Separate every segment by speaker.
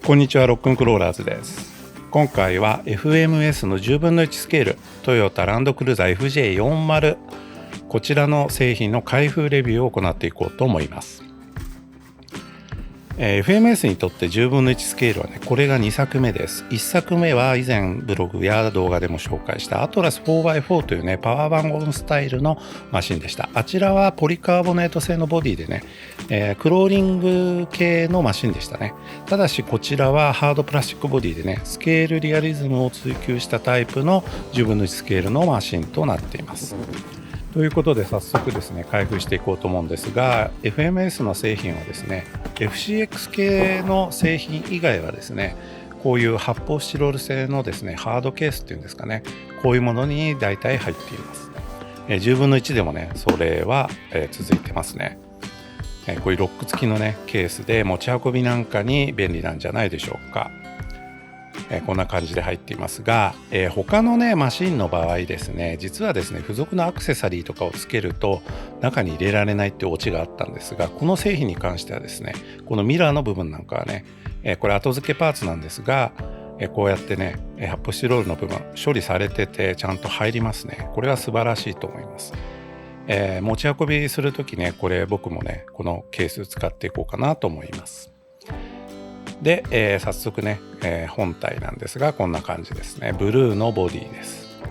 Speaker 1: こんにちは、ロックンクローラーズです。今回は FMS の10分の1スケールトヨタランドクルーザー FJ40 こちらの製品の開封レビューを行っていこうと思います。FMS にとって10分の1スケールはね、これが2作目です。1作目は以前ブログや動画でも紹介したアトラス 4x4 というね、パワーバンゴンスタイルのマシンでした。あちらはポリカーボネート製のボディでね、クローリング系のマシンでしたね。ただしこちらはハードプラスチックボディでね、スケールリアリズムを追求したタイプの10分の1スケールのマシンとなっています。ということで早速ですね、開封していこうと思うんですが、 FMS の製品はですね、 FCX 系の製品以外はですね、こういう発泡スチロール製のですね、ハードケースっていうんですかね、こういうものに大体入っています。10分の1でもね、それは続いてますね。こういうロック付きのねケースで持ち運びなんかに便利なんじゃないでしょうか。こんな感じで入っていますが、他のねマシンの場合ですね、実はですね、付属のアクセサリーとかをつけると中に入れられないっていうオチがあったんですが、この製品に関してはですね、このミラーの部分なんかはね、これ後付けパーツなんですが、こうやってね発泡スチロールの部分処理されててちゃんと入りますね。これは素晴らしいと思います。持ち運びするときね、これ僕もねこのケース使っていこうかなと思います。で、早速ね、本体なんですがこんな感じですね。ブルーのボディです。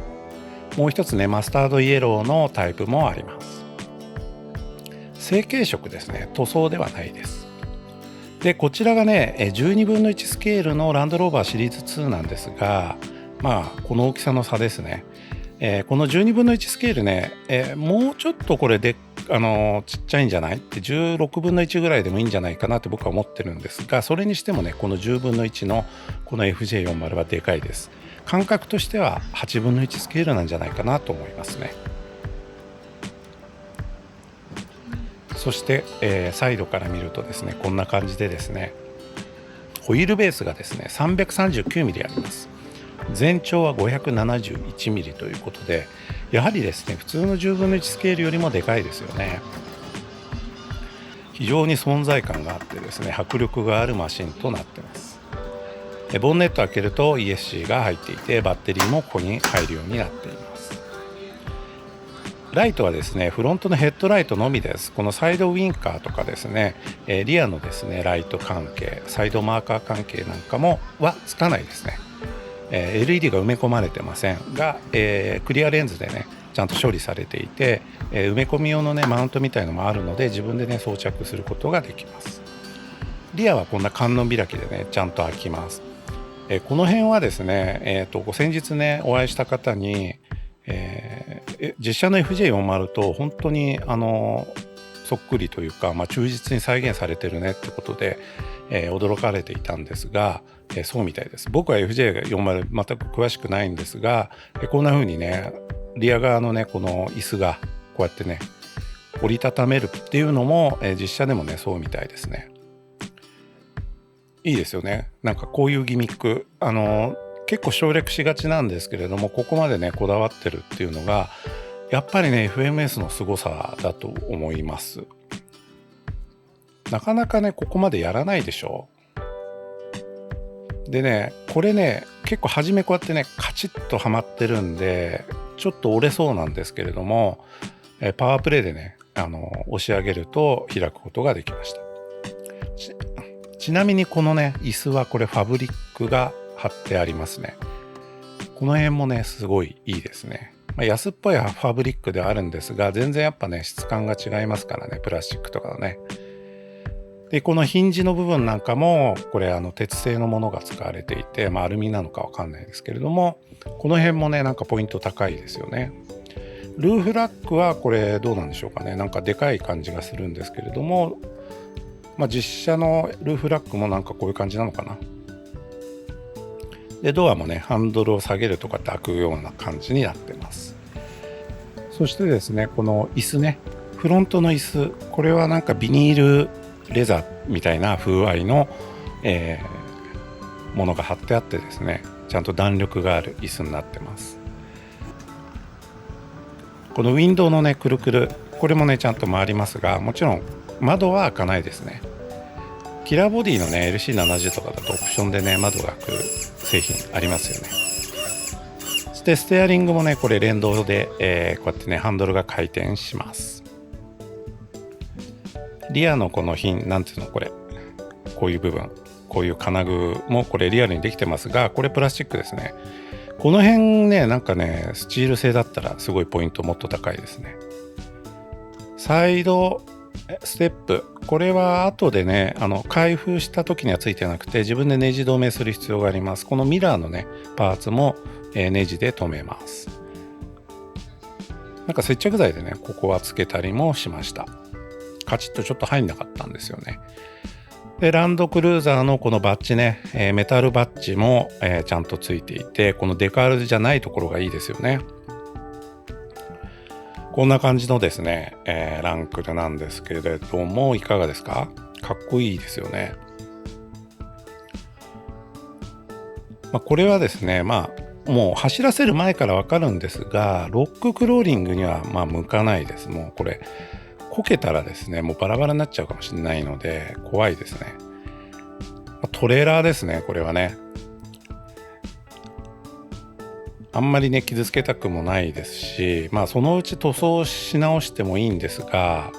Speaker 1: もう一つねマスタードイエローのタイプもあります。成型色ですね、塗装ではないです。でこちらがね12分の1スケールのランドローバーシリーズ2なんですが、まあこの大きさの差ですね。この12分の1スケールね、もうちょっとこれでちっちゃいんじゃないって16分の1ぐらいでもいいんじゃないかなって僕は思ってるんですが、それにしてもねこの10分の1のこの FJ40 はでかいです。感覚としては8分の1スケールなんじゃないかなと思いますね。そして、サイドから見るとですね、こんな感じでですね、ホイールベースがですね 339mm あります。全長は 571mm ということで、やはりですね普通の10分の1スケールよりもでかいですよね。非常に存在感があってですね、迫力があるマシンとなっています。ボンネット開けると ESC が入っていて、バッテリーもここに入るようになっています。ライトはですねフロントのヘッドライトのみです。このサイドウインカーとかですね、リアのですねライト関係、サイドマーカー関係なんかもはつかないですね。LED が埋め込まれてませんが、クリアレンズでねちゃんと処理されていて、埋め込み用のねマウントみたいのもあるので自分でね装着することができます。リアはこんな観音開きでねちゃんと開きます。この辺はですね、先日ねお会いした方に、実写の FJ40 と本当にそっくりというか、忠実に再現されてるねってことで、驚かれていたんですが、そうみたいです。僕は FJ40 全く詳しくないんですが、こんな風にねリア側のねこの椅子がこうやってね折りたためるっていうのも、実写でもねそうみたいですね。いいですよね。なんかこういうギミック結構省略しがちなんですけれども、ここまでねこだわってるっていうのがやっぱりね FMS の凄さだと思います。なかなかねここまでやらないでしょ。でねこれね結構初めこうやってねカチッとはまってるんでちょっと折れそうなんですけれども、パワープレイでね押し上げると開くことができました。ちなみにこのね椅子はこれファブリックが貼ってありますね。この辺もねすごいいいですね。安っぽいファブリックではあるんですが、全然やっぱね質感が違いますからね、プラスチックとかはね。でこのヒンジの部分なんかもこれ鉄製のものが使われていて、アルミなのかわかんないですけれども、この辺もねなんかポイント高いですよね。ルーフラックはこれどうなんでしょうかね、なんかでかい感じがするんですけれども、実写のルーフラックもなんかこういう感じなのかな。でドアもねハンドルを下げるとかって開くような感じになってます。そしてですねこの椅子ね、フロントの椅子、これはなんかビニールレザーみたいな風合いの、ものが貼ってあってですね、ちゃんと弾力がある椅子になってます。このウィンドウのねくるくる、これもねちゃんと回りますが、もちろん窓は開かないですね。キラーボディのね LC70 とかだとオプションでね窓が開く製品ありますよね。そしてステアリングもねこれ連動で、こうやってねハンドルが回転します。リアのこのなんていうの、これこういう部分、こういう金具もこれリアルにできてますが、これプラスチックですね。この辺ねなんかねスチール製だったらすごいポイントもっと高いですね。サイドステップ、これは後でね開封した時にはついてなくて自分でネジ止めする必要があります。このミラーのねパーツも、ネジで留めます。なんか接着剤でねここはつけたりもしました。カチッとちょっと入んなかったんですよね。でランドクルーザーのこのバッジね、メタルバッジも、ちゃんとついていて、このデカールじゃないところがいいですよね。こんな感じのですね、ランクルなんですけれども、いかがですか？かっこいいですよね。これはですね、もう走らせる前からわかるんですが、ロッククローリングには向かないです。もうこれこけたらですね、もうバラバラになっちゃうかもしれないので怖いですね。トレーラーですね、これはね。あんまりね傷つけたくもないですし、そのうち塗装し直してもいいんですが、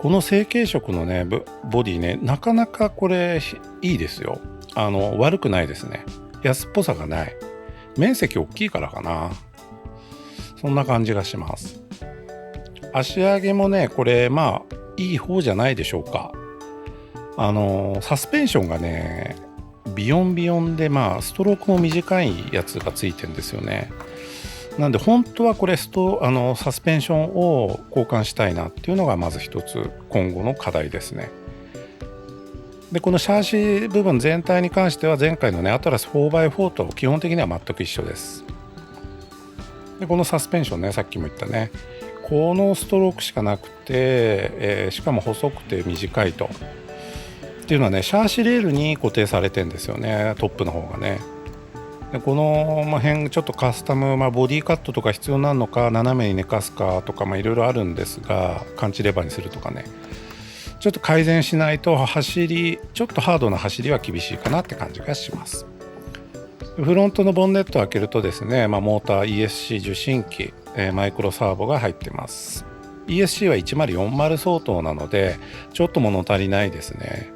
Speaker 1: この成型色のねボディね、なかなかこれいいですよ。悪くないですね。安っぽさがない。面積大きいからかな、そんな感じがします。足上げもねこれいい方じゃないでしょうか。サスペンションがねビヨンビヨンでストロークも短いやつがついてるんですよね。なんで本当はこれサスペンションを交換したいなっていうのがまず一つ今後の課題ですね。でこのシャーシ部分全体に関しては前回のねアトラス 4x4 と基本的には全く一緒です。でこのサスペンションね、さっきも言ったねこのストロークしかなくて、しかも細くて短いとっていうのはねシャーシレールに固定されてんですよね、トップの方がね。でこの辺ちょっとカスタム、ボディカットとか必要なのか斜めに寝かすかとかいろいろあるんですが、カンチレバーにするとかね、ちょっと改善しないとちょっとハードな走りは厳しいかなって感じがします。フロントのボンネットを開けるとですね、モーター ESC 受信機、マイクロサーボが入ってます。 ESC は1040相当なのでちょっと物足りないですね。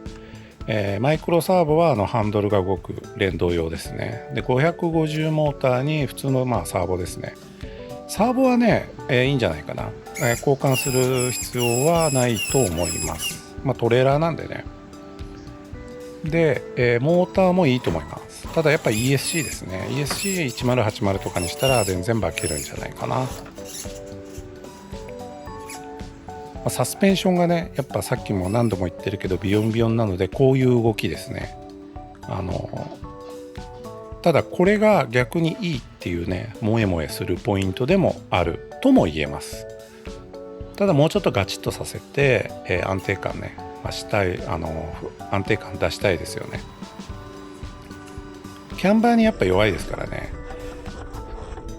Speaker 1: マイクロサーボはハンドルが動く連動用ですね。で550モーターに普通のサーボですね。サーボはね、いいんじゃないかな。交換する必要はないと思います。トレーラーなんでね。で、モーターもいいと思います。ただやっぱり ESC ですね。 ESC1080 とかにしたら全然化けるんじゃないかな。サスペンションがねやっぱさっきも何度も言ってるけどビヨンビヨンなのでこういう動きですね。ただこれが逆にいいっていうねモエモエするポイントでもあるとも言えます。ただもうちょっとガチッとさせて、安定感ねしたい、安定感出したいですよね。キャンバーにやっぱ弱いですからね。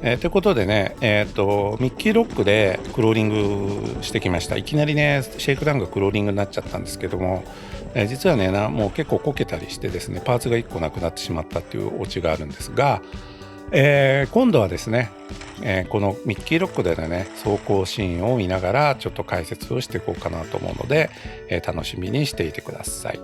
Speaker 1: ということでね、ミッキーロックでクローリングしてきました。いきなりねシェイクダウンがクローリングになっちゃったんですけども、実はねもう結構こけたりしてですねパーツが1個なくなってしまったっていうオチがあるんですが、今度はですね、このミッキーロックでのね走行シーンを見ながらちょっと解説をしていこうかなと思うので、楽しみにしていてください。